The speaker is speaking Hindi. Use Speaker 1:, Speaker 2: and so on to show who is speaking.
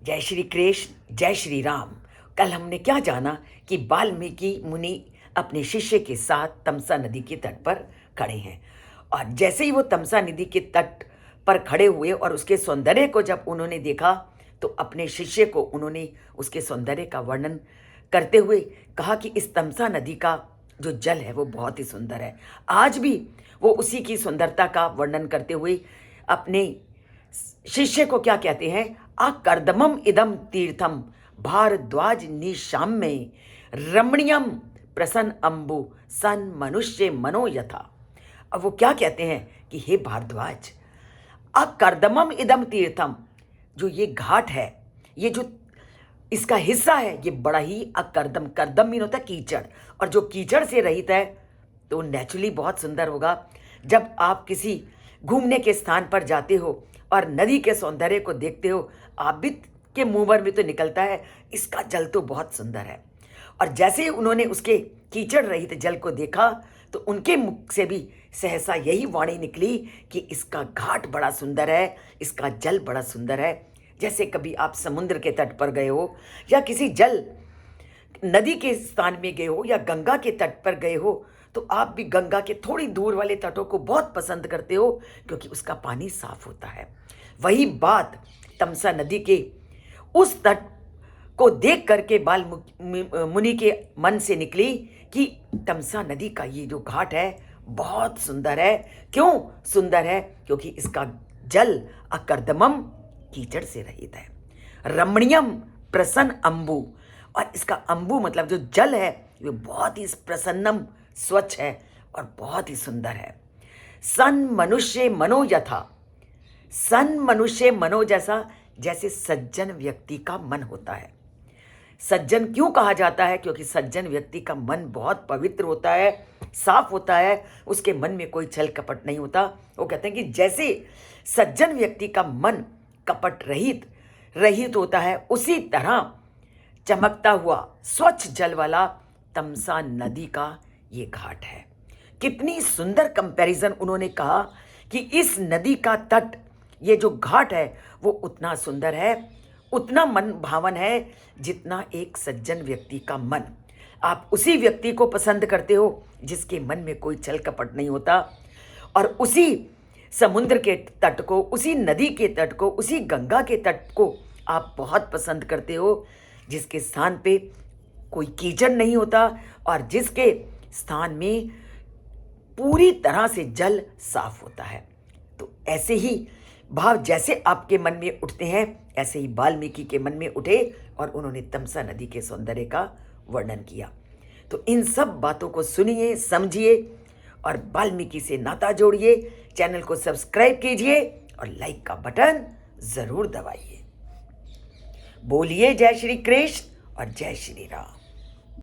Speaker 1: जय श्री कृष्ण, जय श्री राम। कल हमने क्या जाना कि वाल्मीकि मुनि अपने शिष्य के साथ तमसा नदी के तट पर खड़े हैं। और जैसे ही वो तमसा नदी के तट पर खड़े हुए और उसके सौंदर्य को जब उन्होंने देखा, तो अपने शिष्य को उन्होंने उसके सौंदर्य का वर्णन करते हुए कहा कि इस तमसा नदी का जो जल है वो बहुत ही सुंदर है। आज भी वो उसी की सुंदरता का वर्णन करते हुए अपने शिष्य को क्या कहते हैं, आकर्दमम इदम तीर्थम भारद्वाज निशाम्ये रमणीयम प्रसन्न अम्बु सन मनुष्य मनो यथा। अब वो क्या कहते हैं कि हे भारद्वाज, अकर्दमम इदम तीर्थम, जो ये घाट है, ये जो इसका हिस्सा है, ये बड़ा ही अकर्दम, कर्दम मीन होता है कीचड़, और जो कीचड़ से रहित है तो नेचुरली बहुत सुंदर होगा। जब आप किसी घूमने के स्थान पर जाते हो और नदी के सौंदर्य को देखते हो, आप भी के मुंह भर में तो निकलता है इसका जल तो बहुत सुंदर है। और जैसे ही उन्होंने उसके कीचड़ रहित जल को देखा, तो उनके मुख से भी सहसा यही वाणी निकली कि इसका घाट बड़ा सुंदर है, इसका जल बड़ा सुंदर है। जैसे कभी आप समुद्र के तट पर गए हो या किसी जल नदी के स्थान में गए हो या गंगा के तट पर गए हो, तो आप भी गंगा के थोड़ी दूर वाले तटों को बहुत पसंद करते हो क्योंकि उसका पानी साफ होता है। वही बात तमसा नदी के उस तट को देख करके बाल मुनि के मन से निकली कि तमसा नदी का ये जो घाट है बहुत सुंदर है। क्यों सुंदर है? क्योंकि इसका जल अकर्दमम, कीचड़ से रहित है, रमणीयम प्रसन्न अम्बु, और इसका अम्बु मतलब जो जल है वो बहुत ही प्रसन्नम, स्वच्छ है और बहुत ही सुंदर है। सन मनुष्य मनो यथा, सन मनुष्य मनो जैसा, जैसे सज्जन व्यक्ति का मन होता है। सज्जन क्यों कहा जाता है? क्योंकि सज्जन व्यक्ति का मन बहुत पवित्र होता है, साफ होता है, उसके मन में कोई छल कपट नहीं होता। वो कहते हैं कि जैसे सज्जन व्यक्ति का मन कपट रहित रहित होता है, उसी तरह चमकता हुआ स्वच्छ जल वाला तमसा नदी का ये घाट है। कितनी सुंदर कंपैरिजन उन्होंने कहा कि इस नदी का तट, ये जो घाट है वो उतना सुंदर है, उतना मन भावन है जितना एक सज्जन व्यक्ति का मन। आप उसी व्यक्ति को पसंद करते हो जिसके मन में कोई छल कपट नहीं होता, और उसी समुद्र के तट को, उसी नदी के तट को, उसी गंगा के तट को आप बहुत पसंद करते हो जिसके स्थान पे कोई कीचड़ नहीं होता और जिसके स्थान में पूरी तरह से जल साफ होता है। तो ऐसे ही भाव जैसे आपके मन में उठते हैं, ऐसे ही वाल्मीकि के मन में उठे और उन्होंने तमसा नदी के सौंदर्य का वर्णन किया। तो इन सब बातों को सुनिए, समझिए और वाल्मीकि से नाता जोड़िए। चैनल को सब्सक्राइब कीजिए और लाइक का बटन जरूर दबाइए। बोलिए जय श्री कृष्ण और जय श्री राम।